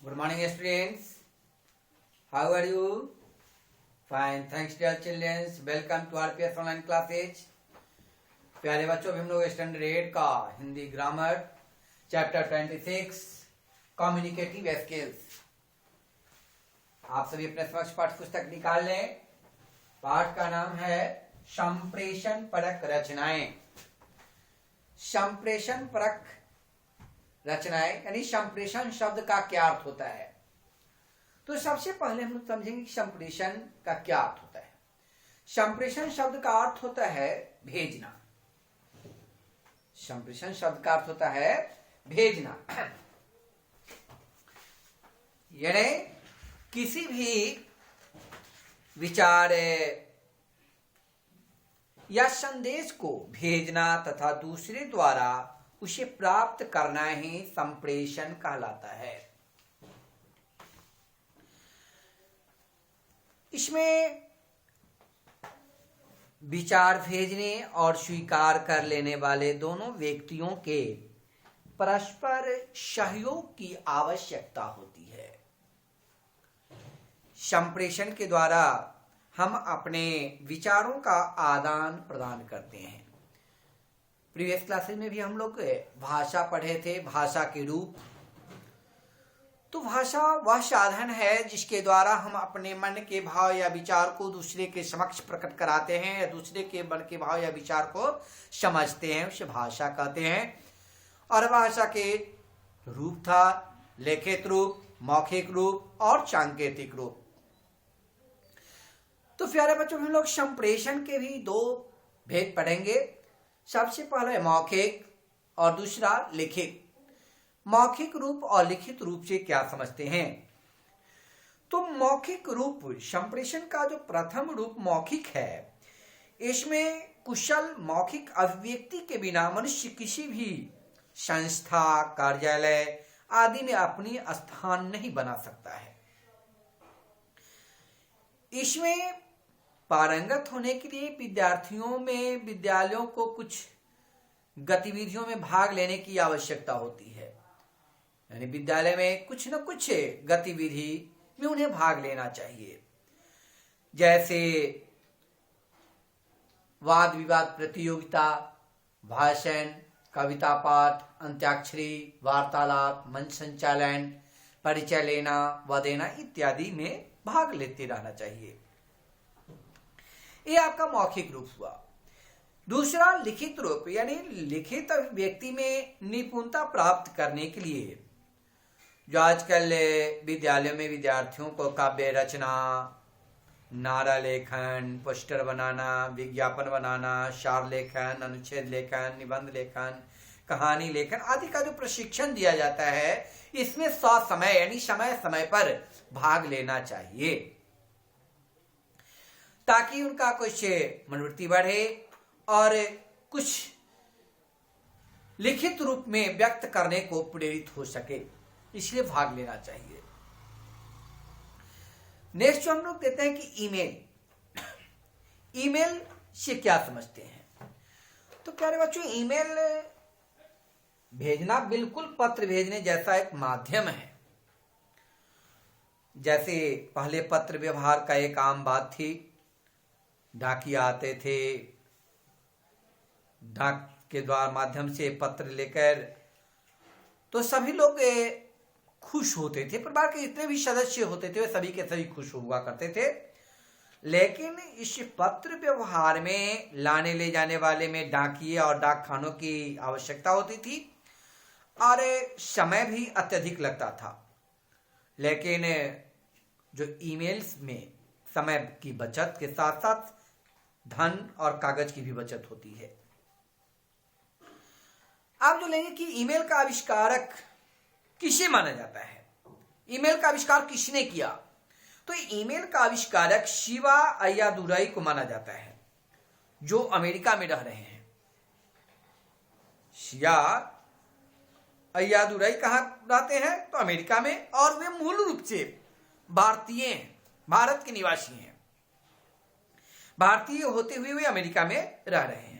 Good morning, students. How are you? Fine. Thanks, dear children. Welcome to RPS online classes. प्यारे बच्चों, हम लोग standard 8 का Hindi grammar chapter 26 communicative skills. आप सभी अपने समक्ष पाठ्य पुस्तक निकाल लें। पाठ का नाम है संप्रेषण परक रचनाएं। संप्रेषण परक रचनाएं यानी संप्रेषण शब्द का क्या अर्थ होता है। तो सबसे पहले हम समझेंगे कि संप्रेषण का क्या अर्थ होता है। संप्रेषण शब्द का अर्थ होता है भेजना। संप्रेषण शब्द का अर्थ होता है भेजना, यानी किसी भी विचार या संदेश को भेजना तथा दूसरे द्वारा उसे प्राप्त करना ही संप्रेषण कहलाता है। इसमें विचार भेजने और स्वीकार कर लेने वाले दोनों व्यक्तियों के परस्पर सहयोग की आवश्यकता होती है। संप्रेषण के द्वारा हम अपने विचारों का आदान प्रदान करते हैं। प्रीवियस क्लासेस में भी हम लोग भाषा पढ़े थे, भाषा के रूप। तो भाषा वह साधन है जिसके द्वारा हम अपने मन के भाव या विचार को दूसरे के समक्ष प्रकट कराते हैं या दूसरे के मन के भाव या विचार को समझते हैं, उसे भाषा कहते हैं। और भाषा के रूप था लिखित रूप, मौखिक रूप और सांकेतिक रूप। तो प्यारे बच्चों, हम लोग संप्रेषण के भी दो भेद पढ़ेंगे। सबसे पहले मौखिक और दूसरा लिखित। मौखिक रूप और लिखित रूप से क्या समझते हैं? तो मौखिक रूप, संप्रेषण का जो प्रथम रूप मौखिक है, इसमें कुशल मौखिक अभिव्यक्ति के बिना मनुष्य किसी भी संस्था, कार्यालय आदि में अपनी स्थान नहीं बना सकता है। इसमें पारंगत होने के लिए विद्यालयों को कुछ गतिविधियों में भाग लेने की आवश्यकता होती है। यानी विद्यालय में कुछ न कुछ गतिविधि में उन्हें भाग लेना चाहिए, जैसे वाद विवाद प्रतियोगिता, भाषण, कविता पाठ, अंत्याक्षरी, वार्तालाप, मंच संचालन, परिचय लेना व देना इत्यादि में भाग लेते रहना चाहिए। ये आपका मौखिक रूप हुआ। दूसरा लिखित रूप, यानी लिखित व्यक्ति में निपुणता प्राप्त करने के लिए जो आजकल विद्यालयों में विद्यार्थियों को काव्य रचना, नारा लेखन, पोस्टर बनाना, विज्ञापन बनाना, सार लेखन, अनुच्छेद लेखन, निबंध लेखन, कहानी लेखन आदि का जो प्रशिक्षण दिया जाता है, इसमें समय यानी समय समय पर भाग लेना चाहिए, ताकि उनका कुछ मनोवृत्ति बढ़े और कुछ लिखित रूप में व्यक्त करने को प्रेरित हो सके, इसलिए भाग लेना चाहिए। नेक्स्ट हम लोग कहते हैं कि ईमेल। ईमेल से क्या समझते हैं? तो प्यारे बच्चों, ईमेल भेजना बिल्कुल पत्र भेजने जैसा एक माध्यम है। जैसे पहले पत्र व्यवहार का एक आम बात थी, डाकिया आते थे, डाक के द्वारा माध्यम से पत्र लेकर तो सभी लोग खुश होते थे। परिवार के जितने भी सदस्य होते थे वे सभी के सभी खुश हुआ करते थे। लेकिन इस पत्र व्यवहार में लाने ले जाने वाले में डाकिये और डाक खानों की आवश्यकता होती थी और समय भी अत्यधिक लगता था। लेकिन जो ईमेल्स में समय की बचत के साथ साथ धन और कागज की भी बचत होती है। आप जो लेंगे कि ईमेल का आविष्कारक किसे माना जाता है, ईमेल का आविष्कार किसने किया? तो ईमेल का आविष्कारक शिवा अय्यादुरई को माना जाता है, जो अमेरिका में रह रहे हैं। शिवा अय्यादुरई कहां रहते हैं? तो अमेरिका में, और वे मूल रूप से भारतीय हैं, भारत के निवासी हैं। भारतीय होते हुए वे अमेरिका में रह रहे हैं।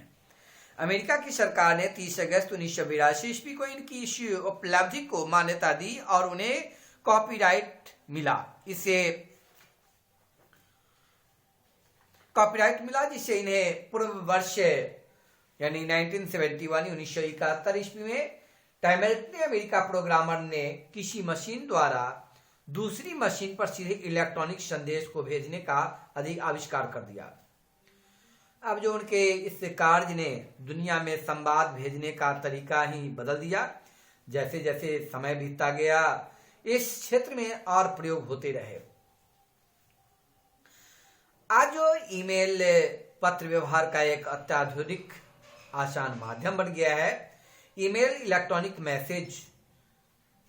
अमेरिका की सरकार ने 30 अगस्त 1982 ईस्वी को इनकी इस उपलब्धि को मान्यता दी और उन्हें कॉपीराइट मिला। इसे कॉपीराइट मिला जिससे इन्हें पूर्व वर्ष यानी 1971 ईस्वी में टाइमर्टने अमेरिका प्रोग्रामर ने किसी मशीन द्वारा दूसरी मशीन पर सीधे इलेक्ट्रॉनिक संदेश को भेजने का अधिक आविष्कार कर दिया। अब जो उनके इस कार्य ने दुनिया में संवाद भेजने का तरीका ही बदल दिया। जैसे जैसे समय बीतता गया इस क्षेत्र में और प्रयोग होते रहे। आज जो ईमेल पत्र व्यवहार का एक अत्याधुनिक आसान माध्यम बन गया है। ईमेल इलेक्ट्रॉनिक मैसेज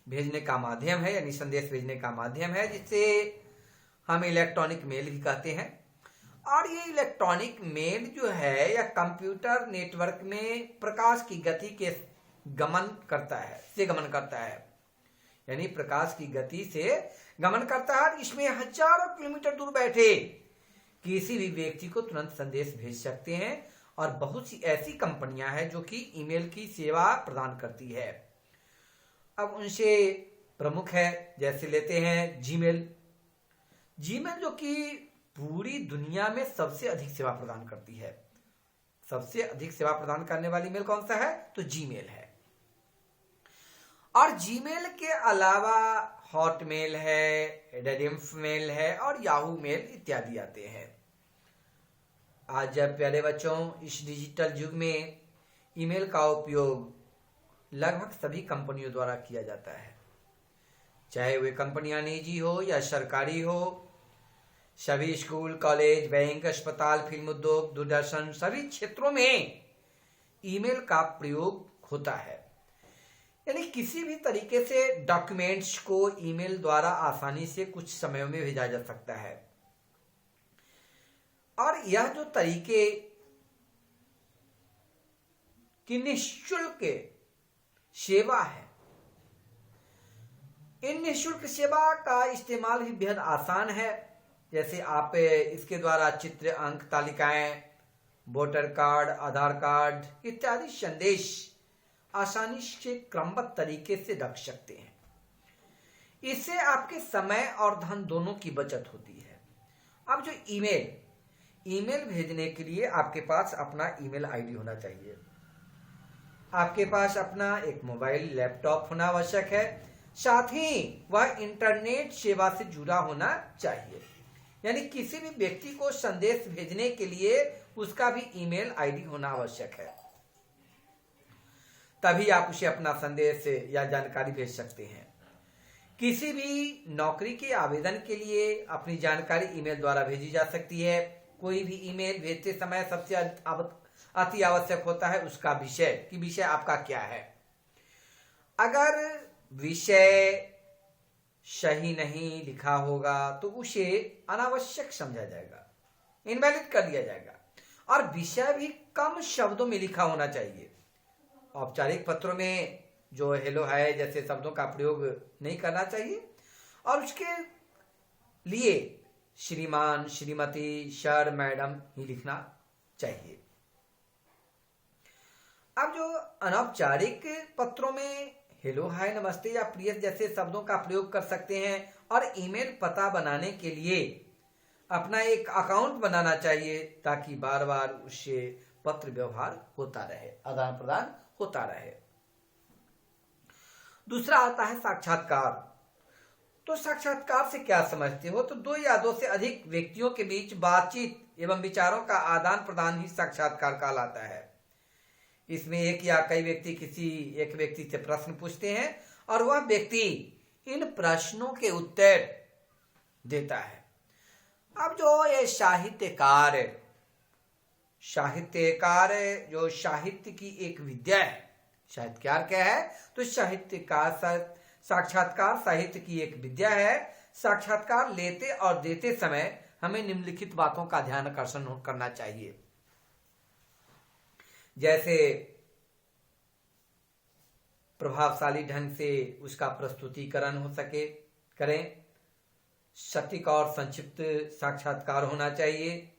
भेजने का माध्यम है, यानी संदेश भेजने का माध्यम है, जिसे हम इलेक्ट्रॉनिक मेल भी कहते हैं। और ये इलेक्ट्रॉनिक मेल जो है या कंप्यूटर नेटवर्क में प्रकाश की गति के गमन करता है, यानी प्रकाश की गति से गमन करता है। इसमें हजारों किलोमीटर दूर बैठे किसी भी व्यक्ति को तुरंत संदेश भेज सकते हैं। और बहुत सी ऐसी कंपनियां हैं जो कि ईमेल की सेवा प्रदान करती है। अब उनसे प्रमुख है, जैसे लेते हैं जीमेल जो कि पूरी दुनिया में सबसे अधिक सेवा प्रदान करती है। सबसे अधिक सेवा प्रदान करने वाली मेल कौन सा है? तो जीमेल है। और जीमेल के अलावा हॉटमेल है, रेडिम्फ मेल है और याहू मेल इत्यादि आते हैं। आज जब प्यारे बच्चों इस डिजिटल युग में ईमेल का उपयोग लगभग सभी कंपनियों द्वारा किया जाता है, चाहे वे कंपनियां निजी हो या सरकारी हो। सभी स्कूल, कॉलेज, बैंक, अस्पताल, फिल्म उद्योग, दूरदर्शन सभी क्षेत्रों में ईमेल का प्रयोग होता है। यानी किसी भी तरीके से डॉक्यूमेंट्स को ईमेल द्वारा आसानी से कुछ समयों में भेजा जा सकता है। और यह जो तरीके की निःशुल्क सेवा है, इन निःशुल्क सेवा का इस्तेमाल भी बेहद आसान है। जैसे आप इसके द्वारा चित्र, अंक, तालिकाएं, वोटर कार्ड, आधार कार्ड इत्यादि संदेश आसानी से क्रमबद्ध तरीके से रख सकते हैं। इससे आपके समय और धन दोनों की बचत होती है। अब जो ईमेल भेजने के लिए आपके पास अपना ईमेल आईडी होना चाहिए। आपके पास अपना एक मोबाइल, लैपटॉप होना आवश्यक है। साथ ही वह इंटरनेट सेवा से जुड़ा होना चाहिए। यानी किसी भी व्यक्ति को संदेश भेजने के लिए उसका भी ईमेल आईडी होना आवश्यक है, तभी आप उसे अपना संदेश या जानकारी भेज सकते हैं। किसी भी नौकरी के आवेदन के लिए अपनी जानकारी ईमेल द्वारा भेजी जा सकती है। कोई भी ईमेल भेजते समय सबसे अति आवश्यक होता है उसका विषय आपका क्या है। अगर विषय सही नहीं लिखा होगा तो उसे अनावश्यक समझा जाएगा, इनवैलिड कर दिया जाएगा। और विषय भी कम शब्दों में लिखा होना चाहिए। औपचारिक पत्रों में जो हेलो है जैसे शब्दों का प्रयोग नहीं करना चाहिए। और उसके लिए श्रीमान, श्रीमती, सर, मैडम ही लिखना चाहिए। अब जो अनौपचारिक पत्रों में हेलो, हाय, नमस्ते या प्रिय जैसे शब्दों का प्रयोग कर सकते हैं। और ईमेल पता बनाने के लिए अपना एक अकाउंट बनाना चाहिए ताकि बार बार उससे पत्र व्यवहार होता रहे, आदान प्रदान होता रहे। दूसरा आता है साक्षात्कार। तो साक्षात्कार से क्या समझते हो? तो दो या दो से अधिक व्यक्तियों के बीच बातचीत एवं विचारों का आदान प्रदान ही साक्षात्कार कहलाता है। इसमें एक या कई व्यक्ति किसी एक व्यक्ति से प्रश्न पूछते हैं और वह व्यक्ति इन प्रश्नों के उत्तर देता है। अब जो ये साहित्यकार जो साहित्य की एक विद्या है, साहित्यकार क्या है? तो साक्षात्कार साहित्य की एक विद्या है। साक्षात्कार लेते और देते समय हमें निम्नलिखित बातों का ध्यान आकर्षण करना चाहिए। जैसे प्रभावशाली ढंग से उसका प्रस्तुतिकरण हो सके करें, सटीक और संक्षिप्त साक्षात्कार होना चाहिए,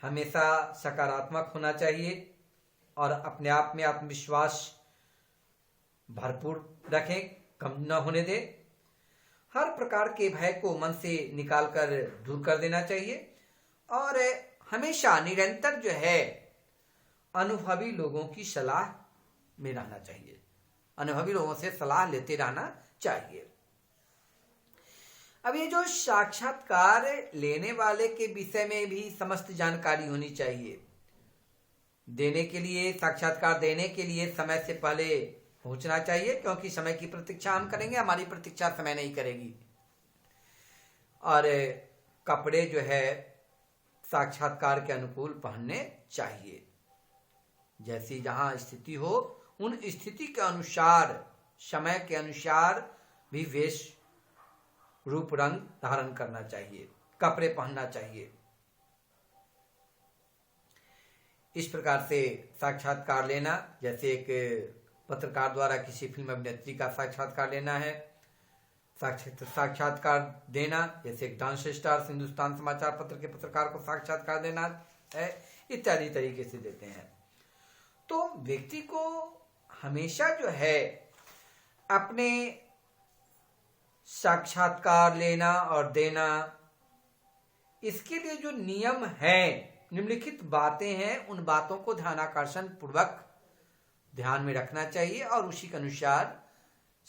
हमेशा सकारात्मक होना चाहिए और अपने आप में आत्मविश्वास भरपूर रखें, कम न होने दें। हर प्रकार के भय को मन से निकालकर दूर कर देना चाहिए और हमेशा निरंतर जो है अनुभवी लोगों की सलाह में रहना चाहिए, अनुभवी लोगों से सलाह लेते रहना चाहिए। अब ये जो साक्षात्कार लेने वाले के विषय में भी समस्त जानकारी होनी चाहिए। देने के लिए, साक्षात्कार देने के लिए समय से पहले पहुंचना चाहिए, क्योंकि समय की प्रतीक्षा हम करेंगे, हमारी प्रतीक्षा समय नहीं करेगी। और कपड़े जो है साक्षात्कार के अनुकूल पहनने चाहिए। जैसी जहां स्थिति हो उन स्थिति के अनुसार, समय के अनुसार भी वेश रूप रंग धारण करना चाहिए, कपड़े पहनना चाहिए। इस प्रकार से साक्षात्कार लेना, जैसे एक पत्रकार द्वारा किसी फिल्म अभिनेत्री का साक्षात्कार लेना है, साक्षात्कार देना जैसे एक डांस स्टार हिंदुस्तान समाचार पत्र के पत्रकार को साक्षात्कार देना है, इत्यादि तरीके से देते हैं। तो व्यक्ति को हमेशा जो है अपने साक्षात्कार लेना और देना, इसके लिए जो नियम है, निम्नलिखित बातें हैं, उन बातों को ध्यानाकर्षण पूर्वक ध्यान में रखना चाहिए और उसी के अनुसार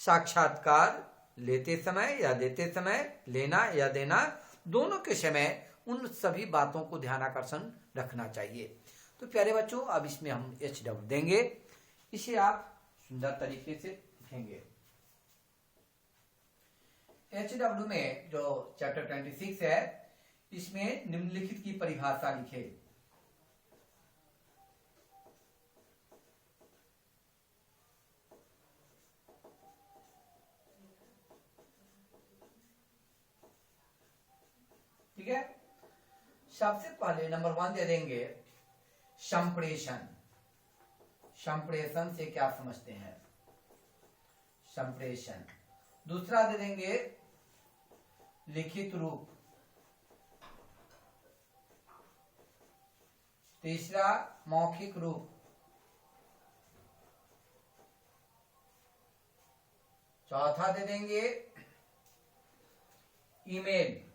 साक्षात्कार लेते समय या देते समय, लेना या देना, दोनों के समय उन सभी बातों को ध्यानाकर्षण रखना चाहिए। तो प्यारे बच्चों, अब इसमें हम HW देंगे, इसे आप सुंदर तरीके से लिखेंगे। HW में जो चैप्टर 26 है, इसमें निम्नलिखित की परिभाषा लिखे। ठीक है, सबसे पहले नंबर 1 दे देंगे संप्रेषण। संप्रेषण से क्या समझते हैं? संप्रेषण। दूसरा दे देंगे लिखित रूप। तीसरा मौखिक रूप। चौथा दे देंगे ईमेल।